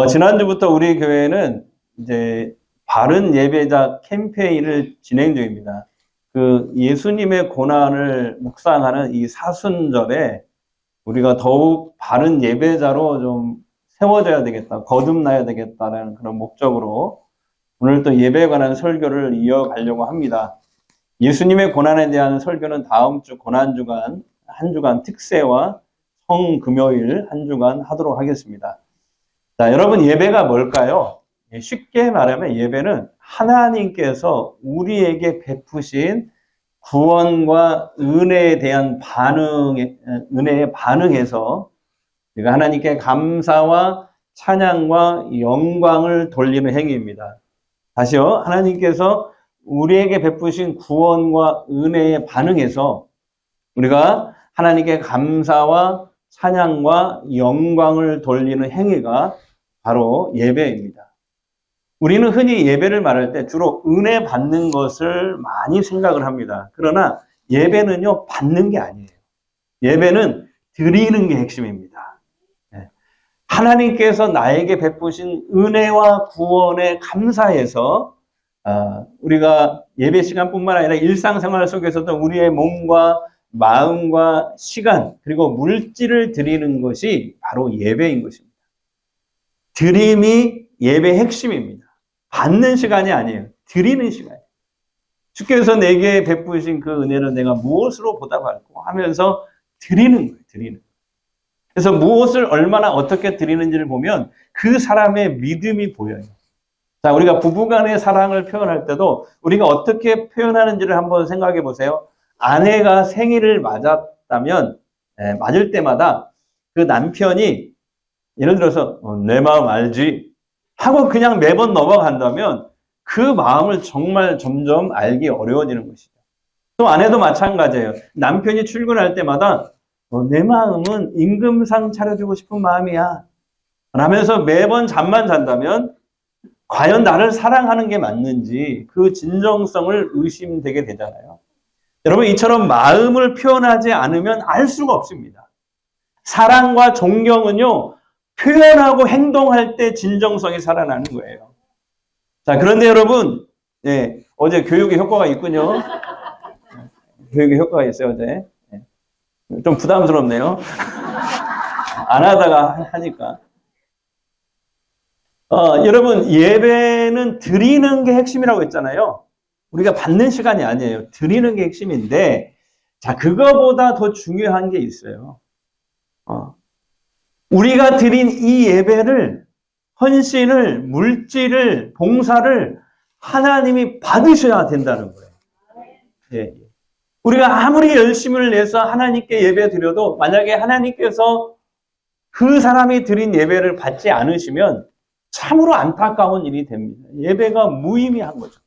지난주부터 우리 교회는 이제 바른 예배자 캠페인을 진행 중입니다. 그 예수님의 고난을 묵상하는 이 사순절에 우리가 더욱 바른 예배자로 좀 세워져야 되겠다, 거듭나야 되겠다는 그런 목적으로 오늘 또 예배에 관한 설교를 이어가려고 합니다. 예수님의 고난에 대한 설교는 다음 주 고난주간, 한 주간 특세와 성금요일 한 주간 하도록 하겠습니다. 자, 여러분, 예배가 뭘까요? 쉽게 말하면 예배는 하나님께서 우리에게 베푸신 구원과 은혜에 대한 은혜에 반응해서 우리가 하나님께 감사와 찬양과 영광을 돌리는 행위입니다. 다시요, 하나님께서 우리에게 베푸신 구원과 은혜에 반응해서 우리가 하나님께 감사와 찬양과 영광을 돌리는 행위가 바로 예배입니다. 우리는 흔히 예배를 말할 때 주로 은혜 받는 것을 많이 생각을 합니다. 그러나 예배는요, 받는 게 아니에요. 예배는 드리는 게 핵심입니다. 하나님께서 나에게 베푸신 은혜와 구원에 감사해서 우리가 예배 시간뿐만 아니라 일상생활 속에서도 우리의 몸과 마음과 시간 그리고 물질을 드리는 것이 바로 예배인 것입니다. 드림이 예배의 핵심입니다. 받는 시간이 아니에요. 드리는 시간이에요. 주께서 내게 베푸신 그 은혜를 내가 무엇으로 보답할까 하면서 드리는 거예요. 드리는. 그래서 무엇을 얼마나 어떻게 드리는지를 보면 그 사람의 믿음이 보여요. 자, 우리가 부부간의 사랑을 표현할 때도 우리가 어떻게 표현하는지를 한번 생각해 보세요. 아내가 생일을 맞았다면, 맞을 때마다 그 남편이 예를 들어서 내 마음 알지? 하고 그냥 매번 넘어간다면 그 마음을 정말 점점 알기 어려워지는 것이죠. 또 아내도 마찬가지예요. 남편이 출근할 때마다 내 마음은 임금상 차려주고 싶은 마음이야 라면서 매번 잠만 잔다면 과연 나를 사랑하는 게 맞는지 그 진정성을 의심되게 되잖아요. 여러분, 이처럼 마음을 표현하지 않으면 알 수가 없습니다. 사랑과 존경은요, 표현하고 행동할 때 진정성이 살아나는 거예요. 자, 그런데 여러분, 어제 교육의 효과가 있군요. 교육의 효과가 있어요, 어제. 좀 부담스럽네요. 안 하다가 하니까. 여러분, 예배는 드리는 게 핵심이라고 했잖아요. 우리가 받는 시간이 아니에요. 드리는 게 핵심인데, 자, 그거보다 더 중요한 게 있어요. 우리가 드린 이 예배를, 헌신을, 물질을, 봉사를 하나님이 받으셔야 된다는 거예요. 예. 우리가 아무리 열심을 내서 하나님께 예배 드려도 만약에 하나님께서 그 사람이 드린 예배를 받지 않으시면 참으로 안타까운 일이 됩니다. 예배가 무의미한 거죠.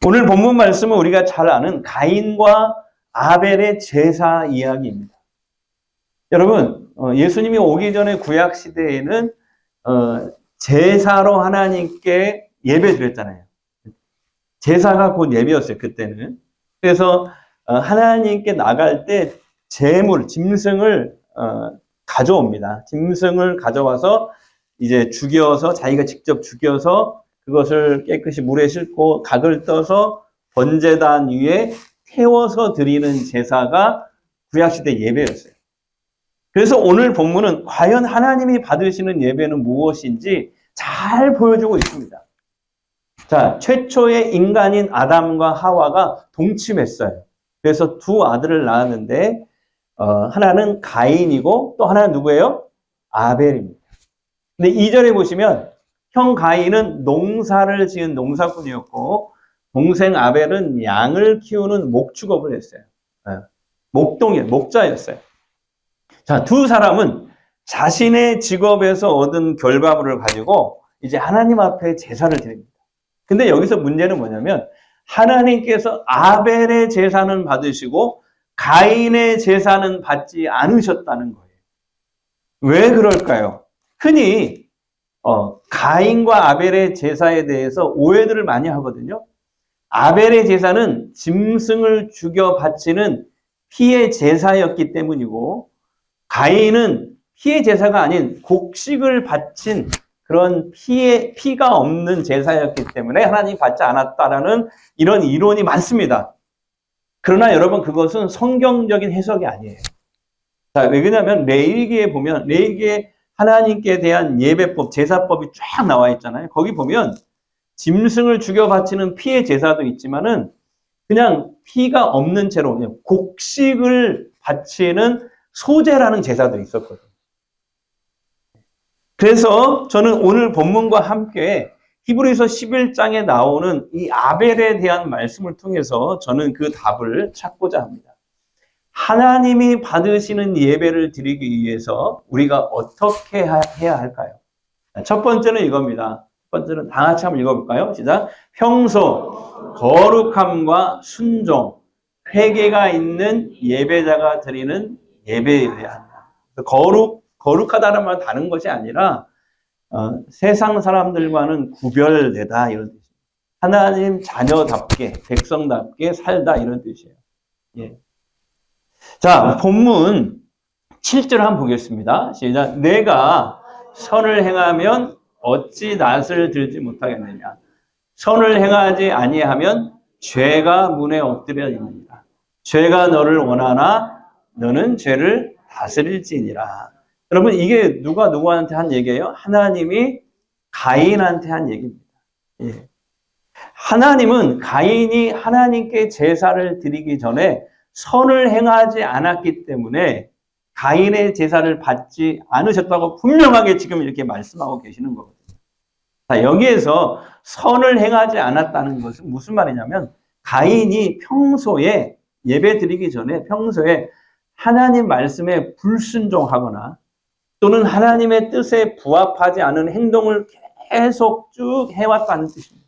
오늘 본문 말씀은 우리가 잘 아는 가인과 아벨의 제사 이야기입니다. 여러분, 예수님이 오기 전에 구약 시대에는 제사로 하나님께 예배 드렸잖아요. 제사가 곧 예배였어요, 그때는. 그래서 하나님께 나갈 때 제물, 짐승을 가져옵니다. 짐승을 가져와서 이제 죽여서 자기가 직접 죽여서 그것을 깨끗이 물에 싣고 각을 떠서 번제단 위에 태워서 드리는 제사가 구약시대 예배였어요. 그래서 오늘 본문은 과연 하나님이 받으시는 예배는 무엇인지 잘 보여주고 있습니다. 자, 최초의 인간인 아담과 하와가 동침했어요. 그래서 두 아들을 낳았는데 하나는 가인이고 또 하나는 누구예요? 아벨입니다. 근데 2절에 보시면 형 가인은 농사를 지은 농사꾼이었고 동생 아벨은 양을 키우는 목축업을 했어요. 목자였어요. 자, 두 사람은 자신의 직업에서 얻은 결과물을 가지고 이제 하나님 앞에 제사를 드립니다. 근데 여기서 문제는 뭐냐면 하나님께서 아벨의 제사는 받으시고 가인의 제사는 받지 않으셨다는 거예요. 왜 그럴까요? 흔히 가인과 아벨의 제사에 대해서 오해들을 많이 하거든요. 아벨의 제사는 짐승을 죽여 바치는 피의 제사였기 때문이고 가인은 피의 제사가 아닌 곡식을 바친 그런 피가 없는 제사였기 때문에 하나님이 받지 않았다라는 이런 이론이 많습니다. 그러나 여러분, 그것은 성경적인 해석이 아니에요. 자, 왜냐하면 레위기에 보면, 레위기에 하나님께 대한 예배법, 제사법이 쫙 나와 있잖아요. 거기 보면 짐승을 죽여 바치는 피의 제사도 있지만은 그냥 피가 없는 채로 그냥 곡식을 바치는 소제라는 제사도 있었거든요. 그래서 저는 오늘 본문과 함께 히브리서 11장에 나오는 이 아벨에 대한 말씀을 통해서 저는 그 답을 찾고자 합니다. 하나님이 받으시는 예배를 드리기 위해서 우리가 어떻게 해야 할까요? 첫 번째는 이겁니다. 첫 번째는 다 같이 한번 읽어볼까요? 시작. 평소 거룩함과 순종, 회개가 있는 예배자가 드리는 예배여야 한다. 거룩하다는 말은 다른 것이 아니라 세상 사람들과는 구별되다 이런 뜻입니다. 하나님 자녀답게, 백성답게 살다 이런 뜻이에요. 예. 자, 본문 7절 한번 보겠습니다. 시작. 내가 선을 행하면 어찌 낯을 들지 못하겠느냐. 선을 행하지 아니하면 죄가 문에 엎드려 있느니라. 죄가 너를 원하나 너는 죄를 다스릴지니라. 여러분, 이게 누가 누구한테 한 얘기예요? 하나님이 가인한테 한 얘기입니다. 예. 하나님은 가인이 하나님께 제사를 드리기 전에 선을 행하지 않았기 때문에 가인의 제사를 받지 않으셨다고 분명하게 지금 이렇게 말씀하고 계시는 거거든요. 자, 여기에서 선을 행하지 않았다는 것은 무슨 말이냐면 가인이 평소에 예배 드리기 전에 평소에 하나님 말씀에 불순종하거나 또는 하나님의 뜻에 부합하지 않은 행동을 계속 쭉 해왔다는 뜻입니다.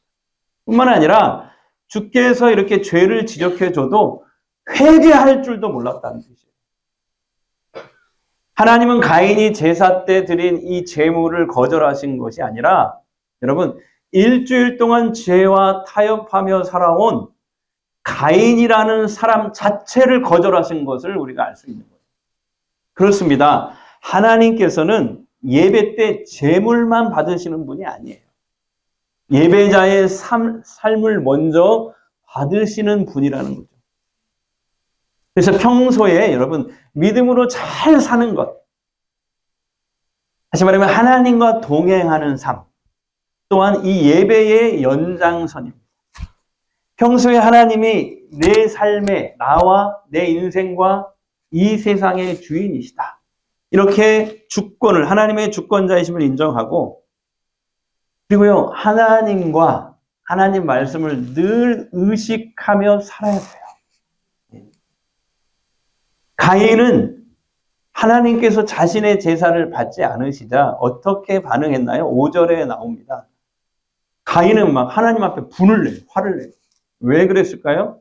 뿐만 아니라 주께서 이렇게 죄를 지적해줘도 회개할 줄도 몰랐다는 뜻이에요. 하나님은 가인이 제사 때 드린 이 제물을 거절하신 것이 아니라 여러분, 일주일 동안 죄와 타협하며 살아온 가인이라는 사람 자체를 거절하신 것을 우리가 알 수 있는 거예요. 그렇습니다. 하나님께서는 예배 때 제물만 받으시는 분이 아니에요. 예배자의 삶을 먼저 받으시는 분이라는 거죠. 그래서 평소에 여러분 믿음으로 잘 사는 것, 다시 말하면 하나님과 동행하는 삶, 또한 이 예배의 연장선입니다. 평소에 하나님이 내 삶에 나와 내 인생과 이 세상의 주인이시다. 이렇게 주권을, 하나님의 주권자이심을 인정하고, 그리고요, 하나님과 하나님 말씀을 늘 의식하며 살아야 돼요. 가인은 하나님께서 자신의 제사를 받지 않으시자 어떻게 반응했나요? 5절에 나옵니다. 가인은 막 하나님 앞에 분을 내요. 화를 내요. 왜 그랬을까요?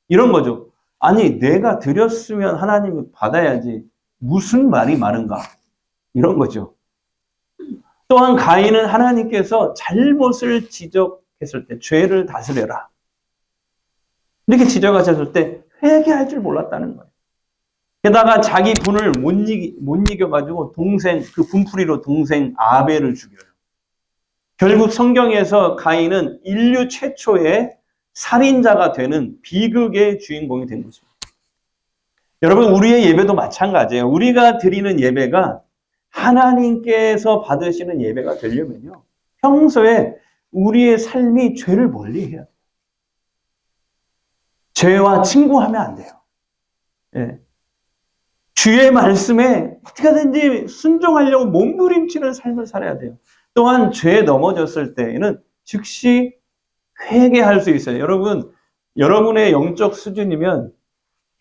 이런 거죠. 아니, 내가 드렸으면 하나님이 받아야지. 무슨 말이 많은가? 이런 거죠. 또한 가인은 하나님께서 잘못을 지적했을 때 죄를 다스려라. 이렇게 지적하셨을 때 회개할 줄 몰랐다는 거예요. 게다가 자기 분을 못 이겨가지고 그 분풀이로 동생 아벨을 죽여요. 결국 성경에서 가인은 인류 최초의 살인자가 되는 비극의 주인공이 된 것입니다. 여러분, 우리의 예배도 마찬가지예요. 우리가 드리는 예배가 하나님께서 받으시는 예배가 되려면요, 평소에 우리의 삶이 죄를 멀리해야 돼요. 죄와 친구하면 안 돼요. 예. 주의 말씀에 어떻게든지 순종하려고 몸부림치는 삶을 살아야 돼요. 또한 죄에 넘어졌을 때에는 즉시 회개할 수 있어요. 여러분, 여러분의 영적 수준이면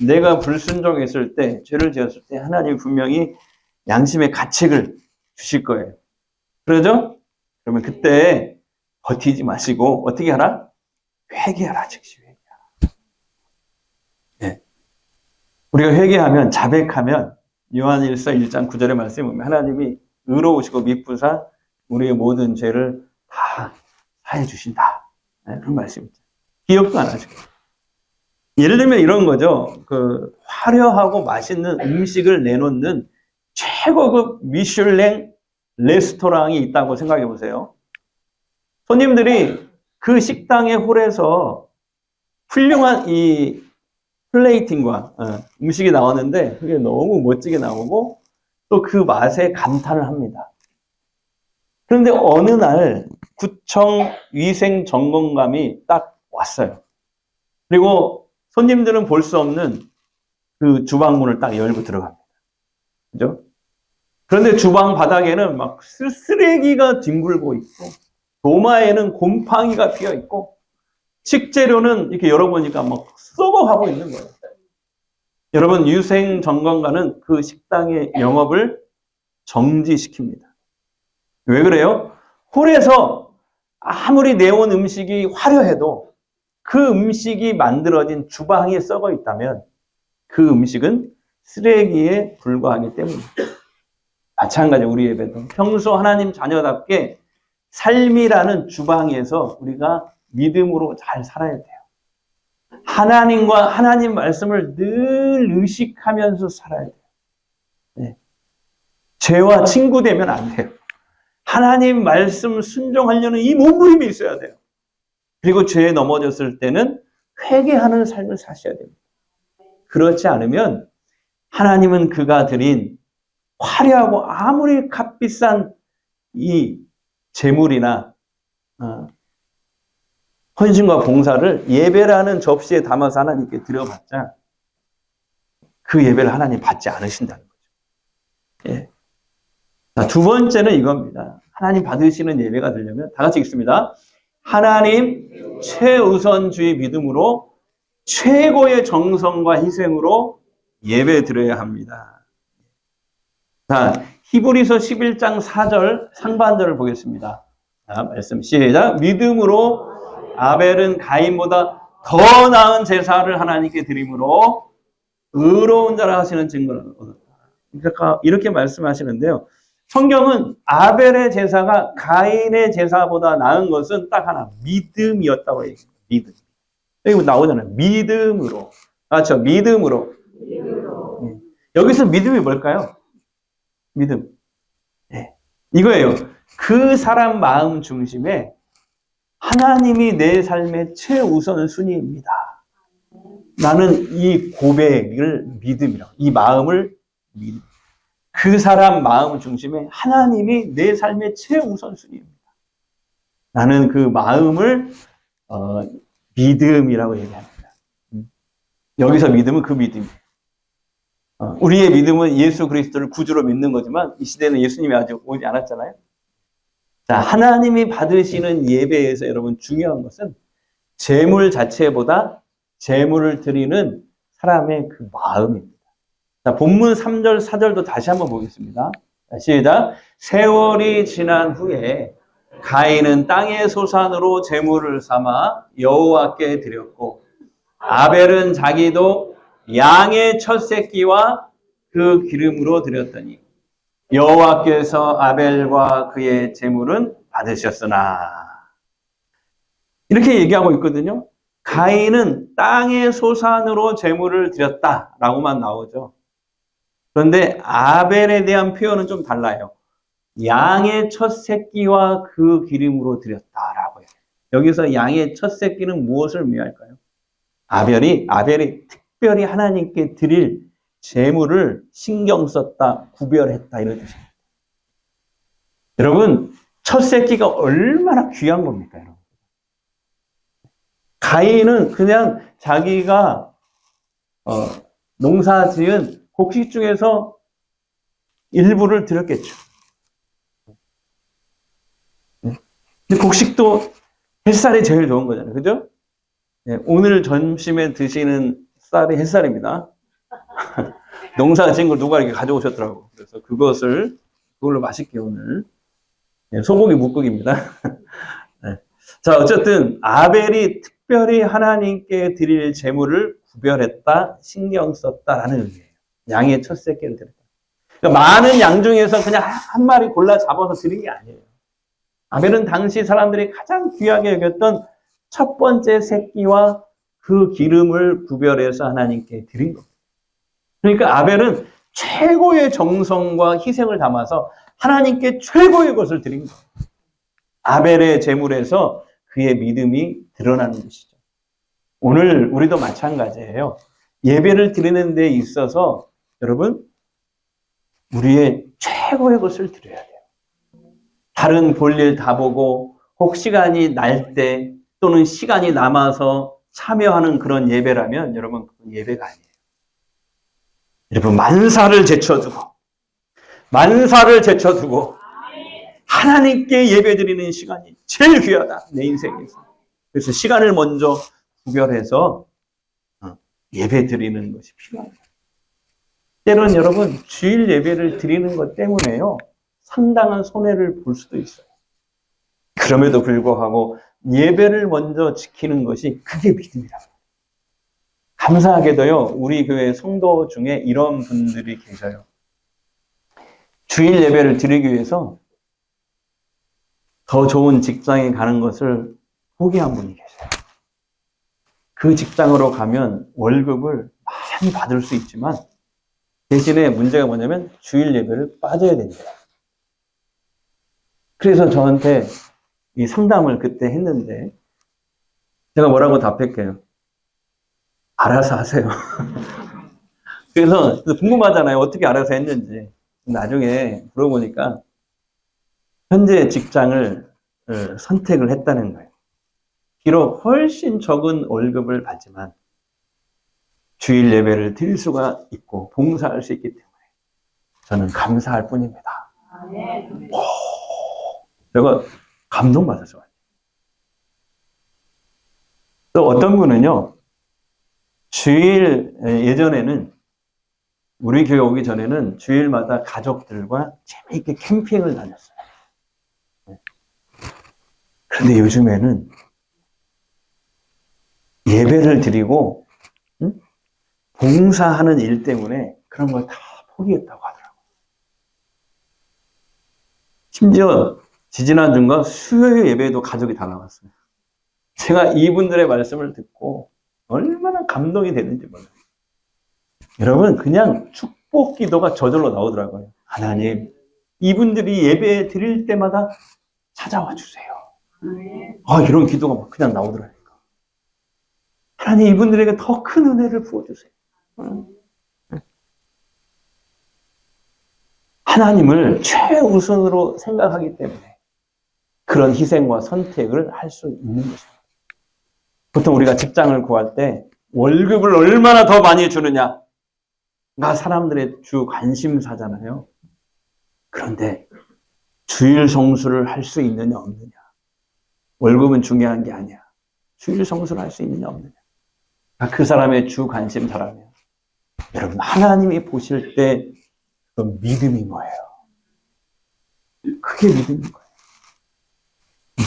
내가 불순종했을 때, 죄를 지었을 때 하나님이 분명히 양심의 가책을 주실 거예요. 그러죠? 그러면 그때 버티지 마시고 어떻게 하라? 회개하라, 즉시 회개하라. 네. 우리가 회개하면, 자백하면 요한일서 1장 9절의 말씀에 보면 하나님이 의로우시고 미쁘사 우리의 모든 죄를 다 사해 주신다. 네, 그런 말씀이죠. 기억도 안 하시고. 예를 들면 이런 거죠. 화려하고 맛있는 음식을 내놓는 최고급 미슐랭 레스토랑이 있다고 생각해 보세요. 손님들이 그 식당의 홀에서 훌륭한 이 플레이팅과 음식이 나오는데 그게 너무 멋지게 나오고 또 그 맛에 감탄을 합니다. 그런데 어느 날 구청 위생 점검감이 딱 왔어요. 그리고 손님들은 볼 수 없는 그 주방문을 딱 열고 들어갑니다. 그죠? 그런데 주방 바닥에는 막 쓰레기가 뒹굴고 있고, 도마에는 곰팡이가 피어 있고, 식재료는 이렇게 열어보니까 막 썩어가고 있는 거예요. 여러분, 위생 점검관은 그 식당의 영업을 정지시킵니다. 왜 그래요? 홀에서 아무리 내온 음식이 화려해도 그 음식이 만들어진 주방에 썩어 있다면 그 음식은 쓰레기에 불과하기 때문입니다. 마찬가지 우리 예배도 평소 하나님 자녀답게 삶이라는 주방에서 우리가 믿음으로 잘 살아야 돼요. 하나님과 하나님 말씀을 늘 의식하면서 살아야 돼요. 네. 죄와 친구 되면 안 돼요. 하나님 말씀 순종하려는 이 몸부림이 있어야 돼요. 그리고 죄에 넘어졌을 때는 회개하는 삶을 사셔야 됩니다. 그렇지 않으면 하나님은 그가 드린 화려하고 아무리 값비싼 이 재물이나 헌신과 봉사를 예배라는 접시에 담아서 하나님께 드려봤자 그 예배를 하나님 받지 않으신다는 거죠. 예. 자, 두 번째는 이겁니다. 하나님 받으시는 예배가 되려면 다 같이 읽습니다. 하나님 최우선주의 믿음으로 최고의 정성과 희생으로 예배 드려야 합니다. 자, 히브리서 11장 4절 상반절을 보겠습니다. 자, 말씀 시작. 믿음으로 아벨은 가인보다 더 나은 제사를 하나님께 드림으로 의로운 자라 하시는 증거를 얻었다. 이렇게 말씀하시는데요. 성경은 아벨의 제사가 가인의 제사보다 나은 것은 딱 하나, 믿음이었다고 얘기합니다. 믿음. 여기 나오잖아요. 믿음으로. 맞죠? 믿음으로. 여기서 믿음이 뭘까요? 믿음. 네. 이거예요. 그 사람 마음 중심에 하나님이 내 삶의 최우선순위입니다. 나는 이 고백을 믿음이라고, 이 마음을 믿음. 그 사람 마음 중심에 하나님이 내 삶의 최우선순위입니다. 나는 그 마음을 믿음이라고 얘기합니다. 여기서 믿음은 그 믿음이에요. 우리의 믿음은 예수 그리스도를 구주로 믿는 거지만 이 시대는 예수님이 아직 오지 않았잖아요. 자, 하나님이 받으시는 예배에서 여러분 중요한 것은 재물 자체보다 재물을 드리는 사람의 그 마음입니다. 자, 본문 3절, 4절도 다시 한번 보겠습니다. 시작. 세월이 지난 후에 가인은 땅의 소산으로 제물을 삼아 여호와께 드렸고 아벨은 자기도 양의 첫 새끼와 그 기름으로 드렸더니 여호와께서 아벨과 그의 제물은 받으셨으나 이렇게 얘기하고 있거든요. 가인은 땅의 소산으로 제물을 드렸다라고만 나오죠. 그런데 아벨에 대한 표현은 좀 달라요. 양의 첫 새끼와 그 기름으로 드렸다라고 해요. 여기서 양의 첫 새끼는 무엇을 의미할까요? 아벨이 특별히 하나님께 드릴 제물을 신경 썼다, 구별했다 이런 뜻입니다. 여러분, 첫 새끼가 얼마나 귀한 겁니까, 여러분? 가인은 그냥 자기가 농사 지은 곡식 중에서 일부를 드렸겠죠. 근데 곡식도 햇살이 제일 좋은 거잖아요. 그죠? 네, 오늘 점심에 드시는 쌀이 햇살입니다. 농사 지은 걸 누가 이렇게 가져오셨더라고. 그래서 그걸로 맛있게 오늘. 네, 소고기 묵국입니다. 네. 자, 어쨌든 아벨이 특별히 하나님께 드릴 제물을 구별했다, 신경 썼다라는 의미예요. 양의 첫 새끼를 드렸다. 그러니까 많은 양 중에서 그냥 한 마리 골라 잡아서 드린 게 아니에요. 아벨은 당시 사람들이 가장 귀하게 여겼던 첫 번째 새끼와 그 기름을 구별해서 하나님께 드린 겁니다. 그러니까 아벨은 최고의 정성과 희생을 담아서 하나님께 최고의 것을 드린 거예요. 아벨의 제물에서 그의 믿음이 드러나는 것이죠. 오늘 우리도 마찬가지예요. 예배를 드리는 데 있어서 여러분, 우리의 최고의 것을 드려야 돼요. 다른 볼일 다 보고 혹 시간이 날 때 또는 시간이 남아서 참여하는 그런 예배라면 여러분, 그건 예배가 아니에요. 여러분, 만사를 제쳐두고 하나님께 예배드리는 시간이 제일 귀하다, 내 인생에서. 그래서 시간을 먼저 구별해서 예배드리는 것이 필요합니다. 때로는 여러분, 주일 예배를 드리는 것 때문에요, 상당한 손해를 볼 수도 있어요. 그럼에도 불구하고 예배를 먼저 지키는 것이 그게 믿음이라고. 감사하게도요, 우리 교회 성도 중에 이런 분들이 계셔요. 주일 예배를 드리기 위해서 더 좋은 직장에 가는 것을 포기한 분이 계세요. 그 직장으로 가면 월급을 많이 받을 수 있지만 대신에 문제가 뭐냐면 주일 예배를 빠져야 된다. 그래서 저한테 이 상담을 그때 했는데 제가 뭐라고 답했게요? 알아서 하세요. 그래서 궁금하잖아요. 어떻게 알아서 했는지. 나중에 물어보니까 현재 직장을 선택을 했다는 거예요. 비록 훨씬 적은 월급을 받지만 주일 예배를 드릴 수가 있고 봉사할 수 있기 때문에 저는 감사할 뿐입니다. 제가 감동받았어요. 또 어떤 분은요, 주일, 예전에는 우리 교회 오기 전에는 주일마다 가족들과 재미있게 캠핑을 다녔어요. 그런데 요즘에는 예배를 드리고 봉사하는 일 때문에 그런 걸 다 포기했다고 하더라고요. 심지어 지지난주인가 수요일 예배에도 가족이 다 나왔어요. 제가 이분들의 말씀을 듣고 얼마나 감동이 되는지 몰라요. 여러분, 그냥 축복 기도가 저절로 나오더라고요. 하나님, 이분들이 예배 드릴 때마다 찾아와 주세요. 이런 기도가 막 그냥 나오더라고요. 하나님, 이분들에게 더 큰 은혜를 부어주세요. 하나님을 최우선으로 생각하기 때문에 그런 희생과 선택을 할 수 있는 것입니다. 보통 우리가 직장을 구할 때 월급을 얼마나 더 많이 주느냐가 사람들의 주 관심사잖아요. 그런데 주일 성수를 할 수 있느냐 없느냐, 월급은 중요한 게 아니야. 주일 성수를 할 수 있느냐 없느냐, 그 사람의 주 관심사라면 여러분, 하나님이 보실 때 그건 믿음인 거예요. 그게 믿음인 거예요.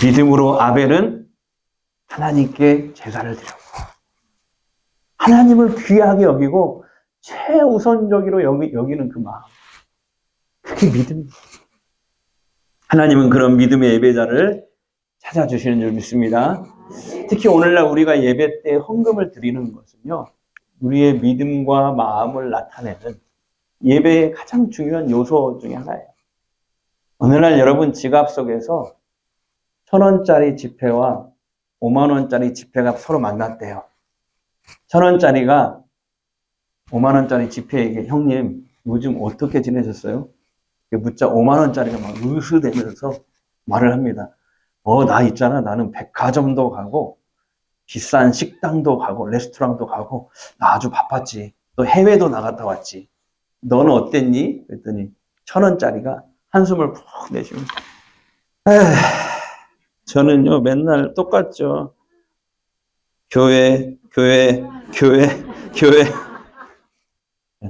믿음으로 아벨은 하나님께 제사를 드렸고 하나님을 귀하게 여기고 최우선적으로 여기는 그 마음, 그게 믿음입니다. 하나님은 그런 믿음의 예배자를 찾아주시는 줄 믿습니다. 특히 오늘날 우리가 예배 때 헌금을 드리는 것은요, 우리의 믿음과 마음을 나타내는 예배의 가장 중요한 요소 중에 하나예요. 오늘날 여러분 지갑 속에서 1,000원짜리 지폐와 5만원짜리 지폐가 서로 만났대요. 1,000원짜리가 5만원짜리 지폐에게 형님 요즘 어떻게 지내셨어요? 묻자 5만원짜리가 막 으스대면서 말을 합니다. 나 있잖아. 나는 백화점도 가고 비싼 식당도 가고 레스토랑도 가고 나 아주 바빴지. 또 해외도 나갔다 왔지. 너는 어땠니? 그랬더니 1,000원짜리가 한숨을 푹 내쉬면서 저는요 맨날 똑같죠. 교회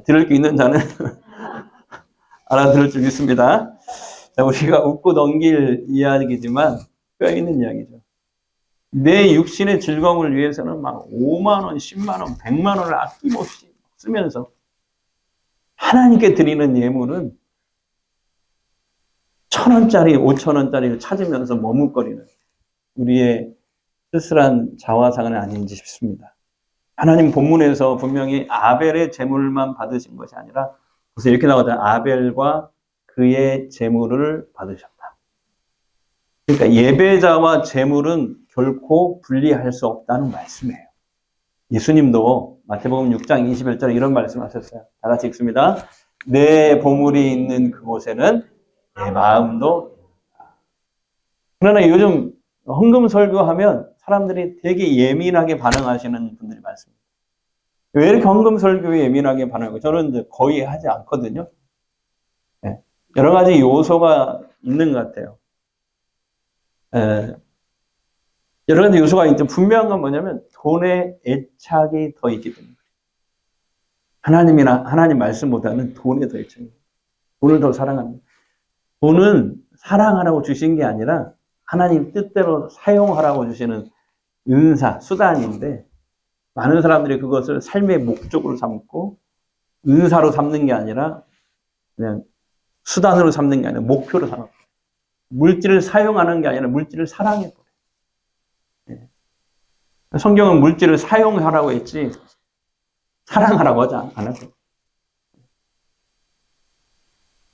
들을 게 있는 자는 알아들을 줄 믿습니다. 우리가 웃고 넘길 이야기지만 뼈 있는 이야기죠. 내 육신의 즐거움을 위해서는 막 5만원, 10만원, 100만원을 아낌없이 쓰면서 하나님께 드리는 예물은 1,000원짜리, 5,000원짜리를 찾으면서 머뭇거리는 우리의 쓸쓸한 자화상은 아닌지 싶습니다. 하나님 본문에서 분명히 아벨의 제물만 받으신 것이 아니라 그래서 이렇게 나오잖아요. 아벨과 그의 제물을 받으셨다. 그러니까 예배자와 제물은 결코 분리할 수 없다는 말씀이에요. 예수님도 마태복음 6장 21절에 이런 말씀하셨어요. 다 같이 읽습니다. 내 보물이 있는 그곳에는 내 마음도 있다. 그러나 요즘 헌금 설교하면 사람들이 되게 예민하게 반응하시는 분들이 많습니다. 왜 이렇게 헌금 설교에 예민하게 반응하고 저는 이제 거의 하지 않거든요. 네. 여러 가지 요소가 있는 것 같아요. 여러 가지 요소가 있는데 분명한 건 뭐냐면 돈에 애착이 더 있기 때문에 하나님 말씀보다는 돈에 더 애착이 있어요. 돈을 더 사랑합니다. 돈은 사랑하라고 주신 게 아니라 하나님 뜻대로 사용하라고 주시는 은사, 수단인데 많은 사람들이 그것을 삶의 목적으로 삼고 은사로 삼는 게 아니라 그냥 수단으로 삼는 게 아니라 목표로 삼는 거예요. 물질을 사용하는 게 아니라 물질을 사랑해버려요. 네. 성경은 물질을 사용하라고 했지 사랑하라고 하지 않았어요.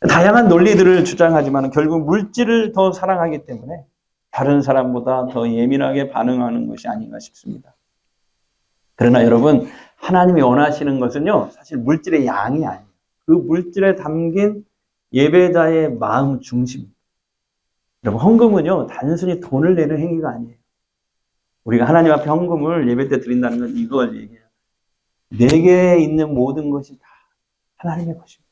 다양한 논리들을 주장하지만 결국 물질을 더 사랑하기 때문에 다른 사람보다 더 예민하게 반응하는 것이 아닌가 싶습니다. 그러나 여러분, 하나님이 원하시는 것은요, 사실 물질의 양이 아니에요. 그 물질에 담긴 예배자의 마음 중심. 여러분, 헌금은요, 단순히 돈을 내는 행위가 아니에요. 우리가 하나님 앞에 헌금을 예배 때 드린다는 건 이걸 얘기해요. 내게 있는 모든 것이 다 하나님의 것입니다.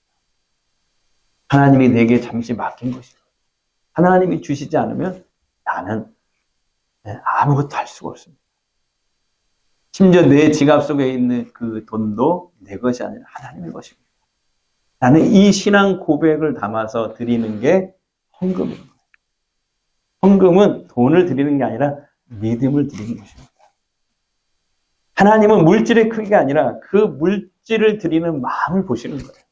하나님이 내게 잠시 맡긴 것입니다. 하나님이 주시지 않으면 나는 아무것도 할 수가 없습니다. 심지어 내 지갑 속에 있는 그 돈도 내 것이 아니라 하나님의 것입니다. 나는 이 신앙 고백을 담아서 드리는 게 헌금입니다. 헌금은 돈을 드리는 게 아니라 믿음을 드리는 것입니다. 하나님은 물질의 크기가 아니라 그 물질을 드리는 마음을 보시는 거예요.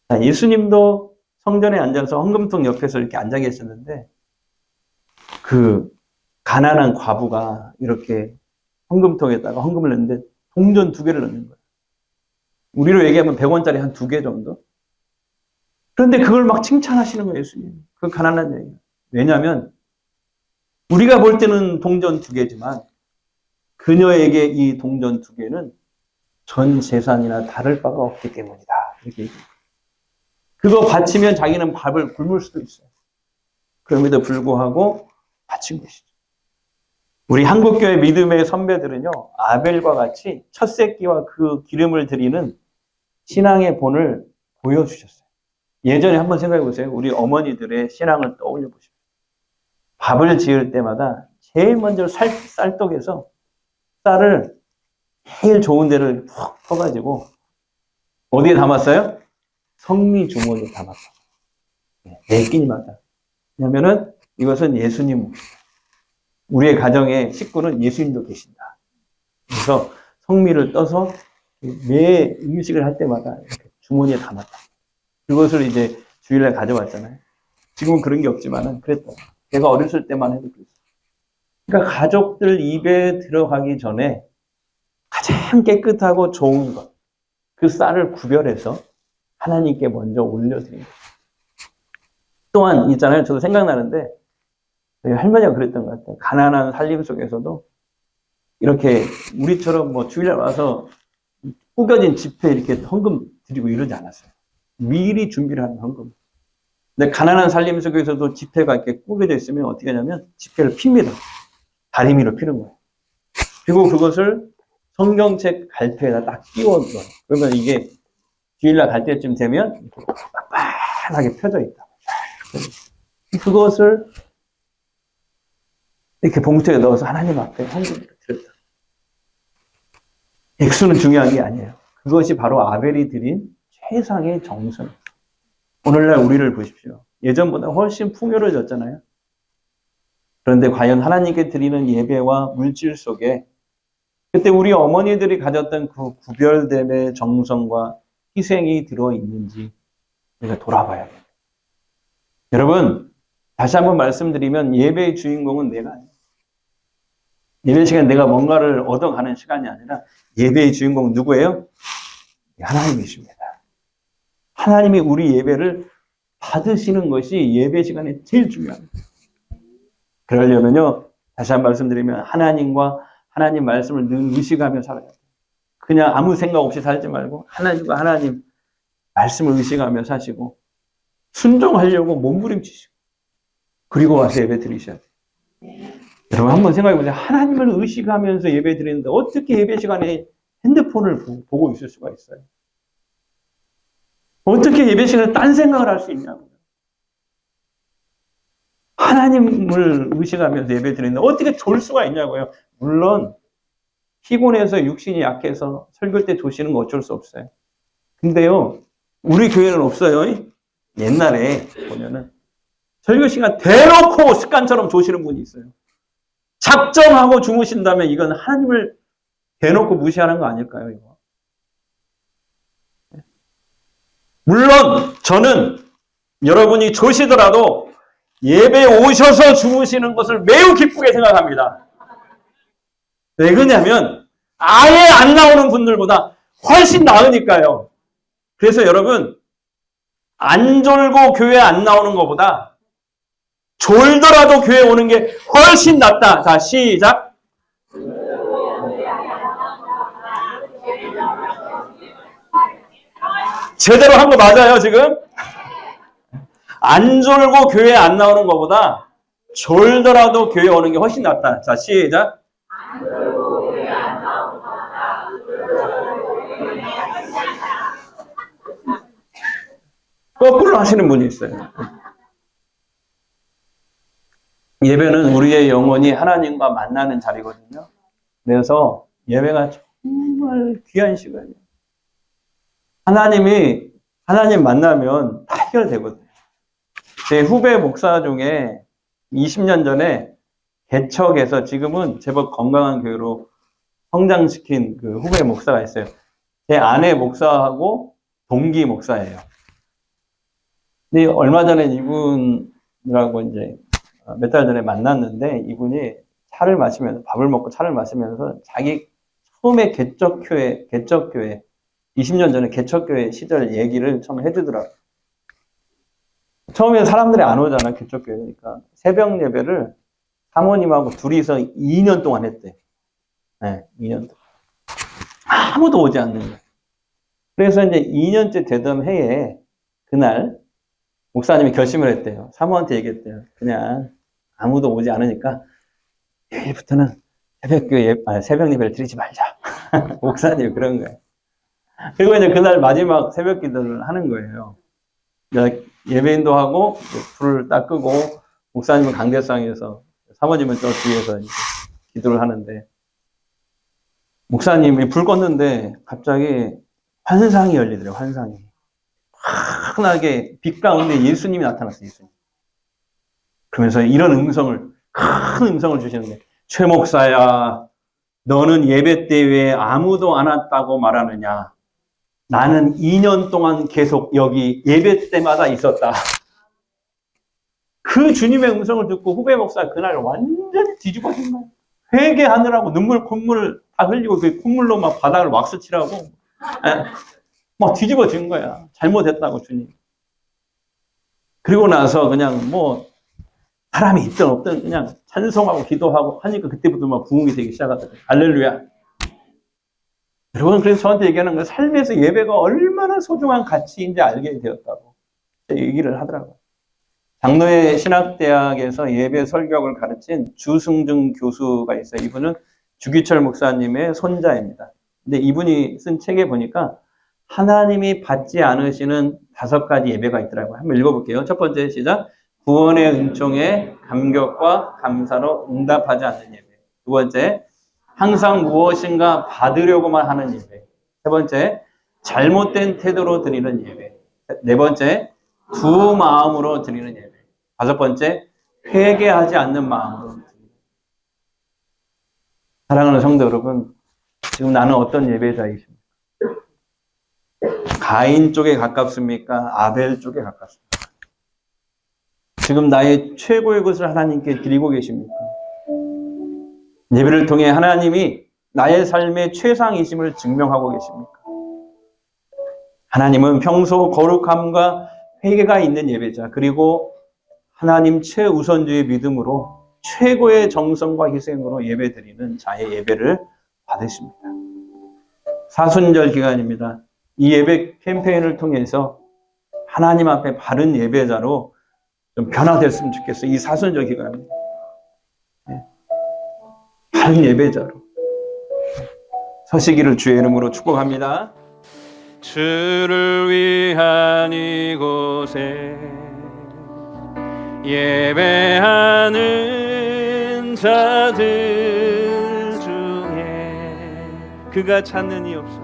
자, 예수님도 성전에 앉아서 헌금통 옆에서 이렇게 앉아 계셨는데 그 가난한 과부가 이렇게 헌금통에다가 헌금을 넣는데 동전 2개를 넣는 거예요. 우리로 얘기하면 100원짜리 한 2개 정도? 그런데 그걸 막 칭찬하시는 거예요, 예수님. 그 가난한 여인. 왜냐하면 우리가 볼 때는 동전 2개지만 그녀에게 이 동전 2개는 전 재산이나 다를 바가 없기 때문이다. 이렇게 얘기해요. 그거 바치면 자기는 밥을 굶을 수도 있어요. 그럼에도 불구하고 바친 것이죠. 우리 한국교회 믿음의 선배들은요, 아벨과 같이 첫 새끼와 그 기름을 드리는 신앙의 본을 보여주셨어요. 예전에 한번 생각해 보세요. 우리 어머니들의 신앙을 떠올려 보십시오. 밥을 지을 때마다 제일 먼저 쌀떡에서 쌀을 제일 좋은 데를 푹 퍼가지고 어디에 담았어요? 성미 주머니에 담았어요. 매 끼니마다. 왜냐면은 이것은 예수님, 우리의 가정의 식구는 예수님도 계신다. 그래서 성미를 떠서 매 음식을 할 때마다 이렇게 주머니에 담았다. 그것을 이제 주일날 가져왔잖아요. 지금은 그런 게 없지만은 그랬다. 제가 어렸을 때만 해도 그랬어요. 그러니까 가족들 입에 들어가기 전에 가장 깨끗하고 좋은 것, 그 쌀을 구별해서 하나님께 먼저 올려드린 거예요. 또한 있잖아요. 저도 생각나는데 할머니가 그랬던 것 같아요. 가난한 살림 속에서도 이렇게 우리처럼 뭐 주일날 와서 꾸겨진 지폐 이렇게 헌금 드리고 이러지 않았어요. 미리 준비를 하는 헌금. 근데 가난한 살림 속에서도 지폐가 이렇게 꾸겨져 있으면 어떻게 하냐면 지폐를 핍니다. 다리미로 피는 거예요. 그리고 그것을 성경책 갈피에다 딱 끼워둬요. 그러면 이게 주일날 갈 때쯤 되면 빡빡하게 펴져 있다. 그것을 이렇게 봉투에 넣어서 하나님 앞에 헌금으로 드렸다. 액수는 중요한 게 아니에요. 그것이 바로 아벨이 드린 최상의 정성. 오늘날 우리를 보십시오. 예전보다 훨씬 풍요로워졌잖아요. 그런데 과연 하나님께 드리는 예배와 물질 속에 그때 우리 어머니들이 가졌던 그 구별됨의 정성과 희생이 들어있는지 우리가 돌아봐야 돼요. 여러분, 다시 한번 말씀드리면 예배의 주인공은 내가 아니에요. 예배 시간 내가 뭔가를 얻어가는 시간이 아니라 예배의 주인공은 누구예요? 하나님이십니다. 하나님이 우리 예배를 받으시는 것이 예배 시간에 제일 중요합니다. 그러려면요, 다시 한 번 말씀드리면 하나님과 하나님 말씀을 늘 의식하며 살아야 돼요. 그냥 아무 생각 없이 살지 말고 하나님과 하나님 말씀을 의식하며 사시고 순종하려고 몸부림치시고 그리고 와서 예배 드리셔야 돼요. 여러분 한번 생각해 보세요. 하나님을 의식하면서 예배 드리는데 어떻게 예배 시간에 핸드폰을 보고 있을 수가 있어요? 어떻게 예배 시간에 딴 생각을 할 수 있냐고요. 하나님을 의식하면서 예배 드리는데 어떻게 졸 수가 있냐고요. 물론 피곤해서 육신이 약해서 설교 때 조시는 거 어쩔 수 없어요. 근데요, 우리 교회는 없어요. 옛날에 보면은 설교 시간 대놓고 습관처럼 조시는 분이 있어요. 작정하고 주무신다면 이건 하나님을 대놓고 무시하는 거 아닐까요, 이거? 물론 저는 여러분이 조시더라도 예배에 오셔서 주무시는 것을 매우 기쁘게 생각합니다. 왜 그러냐면 아예 안 나오는 분들보다 훨씬 나으니까요. 그래서 여러분 안 졸고 교회 안 나오는 것보다 졸더라도 교회 오는 게 훨씬 낫다. 자, 시작. 제대로 한 거 맞아요, 지금? 안 졸고 교회 안 나오는 것보다 졸더라도 교회 오는 게 훨씬 낫다. 자, 시작. 거꾸로 하시는 분이 있어요. 예배는 우리의 영혼이 하나님과 만나는 자리거든요. 그래서 예배가 정말 귀한 시간이에요. 하나님 만나면 다 해결되거든요. 제 후배 목사 중에 20년 전에 개척해서 지금은 제법 건강한 교회로 성장시킨 그 후배 목사가 있어요. 제 아내 목사하고 동기 목사예요. 근데 얼마 전에 이분이라고 이제 몇 달 전에 만났는데 이분이 차를 마시면서 밥을 먹고 차를 마시면서 자기 처음에 개척교회 20년 전에 개척교회 시절 얘기를 처음 해주더라고요. 처음에 사람들이 안 오잖아, 개척교회니까. 새벽 예배를 사모님하고 둘이서 2년 동안 했대. 네, 2년 동안. 아무도 오지 않는 거예요. 그래서 이제 2년째 되던 해에 그날 목사님이 결심을 했대요. 사모한테 얘기했대요. 그냥 아무도 오지 않으니까 내일부터는 새벽 예배를 드리지 말자. 목사님이 그런 거예요. 그리고 이제 그날 마지막 새벽 기도를 하는 거예요. 예배인도 하고 불을 딱 끄고 목사님은 강대상에서 사모님은 저 뒤에서 이제 기도를 하는데 목사님이 불 껐는데 갑자기 환상이 열리더래요. 환상이 환하게 빛 가운데 예수님이 나타났어요. 예수님. 그러면서 이런 큰 음성을 주시는데 최 목사야, 너는 예배 때 왜 아무도 안 왔다고 말하느냐? 나는 2년 동안 계속 여기 예배 때마다 있었다. 그 주님의 음성을 듣고 후배 목사 그날 완전히 뒤집어진 거예요. 회개하느라고 콧물 다 흘리고 그 콧물로 막 바닥을 왁스 칠하고 막 뒤집어진 거야. 잘못했다고 주님. 그리고 나서 그냥 뭐 사람이 있든 없든 그냥 찬송하고 기도하고 하니까 그때부터 막 부흥이 되기 시작하더라고요. 할렐루야. 여러분, 그래서 저한테 얘기하는 거예요. 삶에서 예배가 얼마나 소중한 가치인지 알게 되었다고 얘기를 하더라고요. 장로회 신학대학에서 예배 설교학을 가르친 주승중 교수가 있어요. 이분은 주기철 목사님의 손자입니다. 근데 이분이 쓴 책에 보니까 하나님이 받지 않으시는 5가지 예배가 있더라고요. 한번 읽어볼게요. 첫 번째 시작. 구원의 은총에 감격과 감사로 응답하지 않는 예배. 두 번째, 항상 무엇인가 받으려고만 하는 예배. 세 번째, 잘못된 태도로 드리는 예배. 네 번째, 두 마음으로 드리는 예배. 다섯 번째, 회개하지 않는 마음으로 드리는 예배. 사랑하는 성도 여러분, 지금 나는 어떤 예배자이십니까? 가인 쪽에 가깝습니까? 아벨 쪽에 가깝습니까? 지금 나의 최고의 것을 하나님께 드리고 계십니까? 예배를 통해 하나님이 나의 삶의 최상이심을 증명하고 계십니까? 하나님은 평소 거룩함과 회개가 있는 예배자, 그리고 하나님 최우선주의 믿음으로 최고의 정성과 희생으로 예배드리는 자의 예배를 받으십니다. 사순절 기간입니다. 이 예배 캠페인을 통해서 하나님 앞에 바른 예배자로 좀 변화됐으면 좋겠어요. 이 사순절 기간에. 바른 예배자로 서시기를 주의 이름으로 축복합니다. 주를 위한 이곳에 예배하는 자들 중에 그가 찾는 이 없어.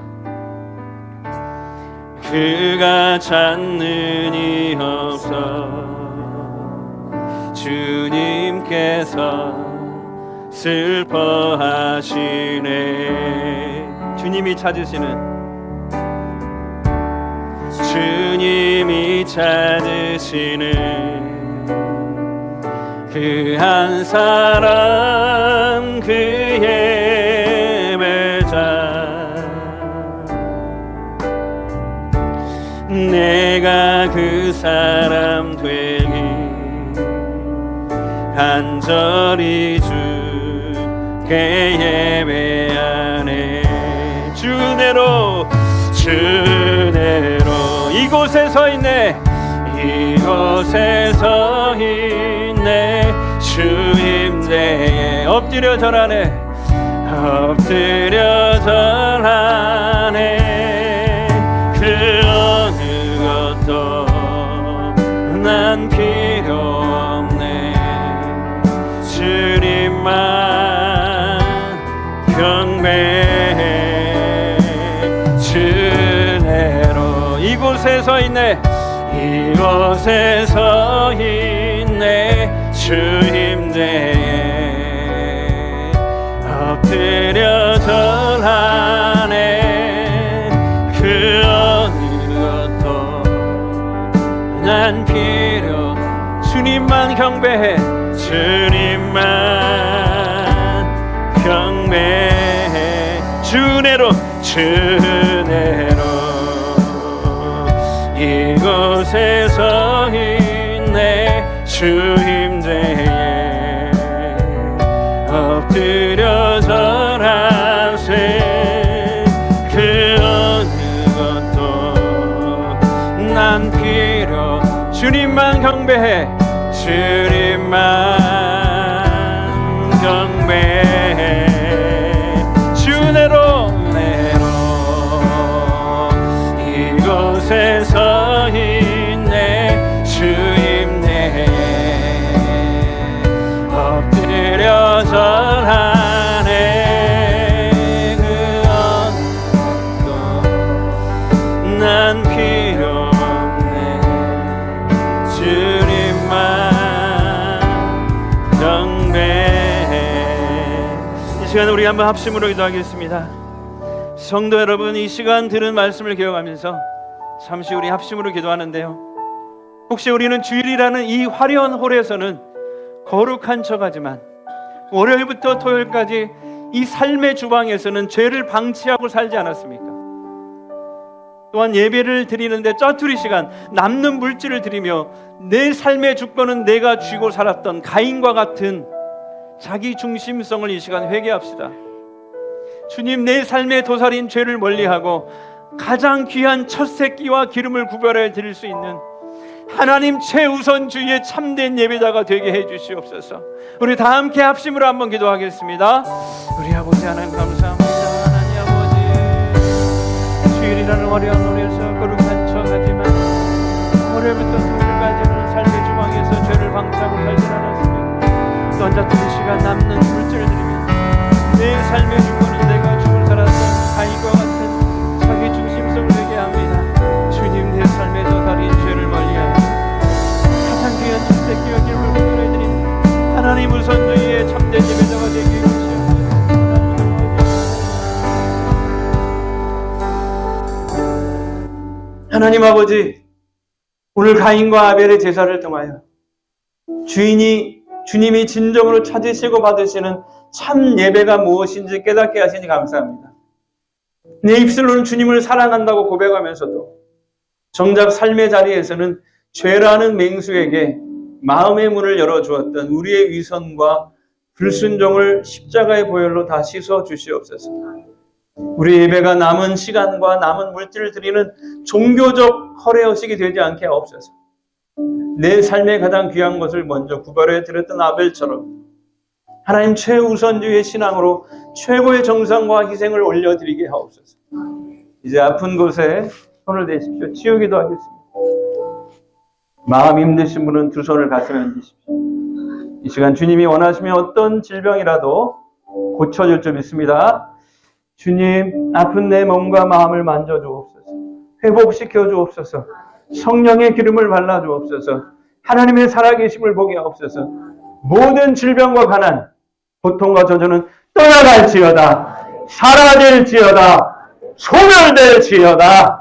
그가 찾는 이 없어. 주님께서 슬퍼하시네. 주님이 찾으시는 그 한 사람 그 예배자. 내가 그 사람 되기 간절히 주께 예배하네. 주내로 이곳에 서 있네. 이곳에 서 있네. 주임대에 엎드려 절하네. 엎드려 절하네. 그 어느 것도 난 필요 없네. 주님만 경배해. 주내로 이곳에 서 있네. 이곳에 서 있네. 주임대에 엎드려 절하네. 그 어느 것도 난 필요. 주님만 경배해. 주님만 경배해. 주내로 이곳에 서 있네. 주임대에 엎드려 절하세. 그 어느 것도 난 필요. 주님만 경배해. 주님만 경배해. 주내로 이곳에 서 있네. 주임대에 엎드려 절하네. 그 어느 것도 난 필요 없네. 주님만 경배해. 이 시간 우리 한번 합심으로 기도하겠습니다. 성도 여러분, 이 시간 들은 말씀을 기억하면서 잠시 우리 합심으로 기도하는데요, 혹시 우리는 주일이라는 이 화려한 홀에서는 거룩한 척하지만 월요일부터 토요일까지 이 삶의 주방에서는 죄를 방치하고 살지 않았습니까? 또한 예배를 드리는데 짜투리 시간 남는 물질을 드리며 내 삶의 주권은 내가 쥐고 살았던 가인과 같은 자기 중심성을 이 시간 회개합시다. 주님, 내 삶의 도살인 죄를 멀리하고 가장 귀한 첫 새끼와 기름을 구별해 드릴 수 있는 하나님 최우선주의의 참된 예배자가 되게 해 주시옵소서. 우리 다 함께 합심으로 한번 기도하겠습니다. 우리 아버지 하나님 감사합니다. 하나님 아버지, 주일이라는 화려한 홀에서 거룩한 척하지만 월요일부터 토요일까지는 삶의 주방에서 죄를 방치하고 살지 않았습니다. 또 앉았던 시간 남는 물질을 드리며 내 삶의 주권은 내가 죽을 살았던 가인과 같은 자기 중심성을 회개합니다. 주님, 내 삶의 도살인 죄를 멀리하고 가장 귀한 첫 새끼와 기름을 구별해드리는 하나님 우선주의의 참된 예배자가 되게 해주시옵소서. 하나님 아버지, 오늘 가인과 아벨의 제사를 통하여 주님이 진정으로 찾으시고 받으시는 참 예배가 무엇인지 깨닫게 하시니 감사합니다. 내 입술로는 주님을 사랑한다고 고백하면서도 정작 삶의 자리에서는 죄라는 맹수에게 마음의 문을 열어주었던 우리의 위선과 불순종을 십자가의 보혈로 다 씻어 주시옵소서. 우리 예배가 남은 시간과 남은 물질을 드리는 종교적 허례허식이 되지 않게 하옵소서. 내 삶의 가장 귀한 것을 먼저 구별해 드렸던 아벨처럼 하나님 최우선주의 신앙으로 최고의 정성과 희생을 올려드리게 하옵소서. 이제 아픈 곳에 손을 대십시오. 치유기도 하겠습니다. 마음 힘드신 분은 두 손을 가슴에 얹으십시오. 이 시간 주님이 원하시면 어떤 질병이라도 고쳐줄 줄 믿습니다. 주님, 아픈 내 몸과 마음을 만져주옵소서. 회복시켜 주옵소서. 성령의 기름을 발라 주옵소서. 하나님의 살아계심을 보게 하옵소서. 모든 질병과 가난, 고통과 저주는 떠나갈지어다. 사라질지어다. 소멸될지어다.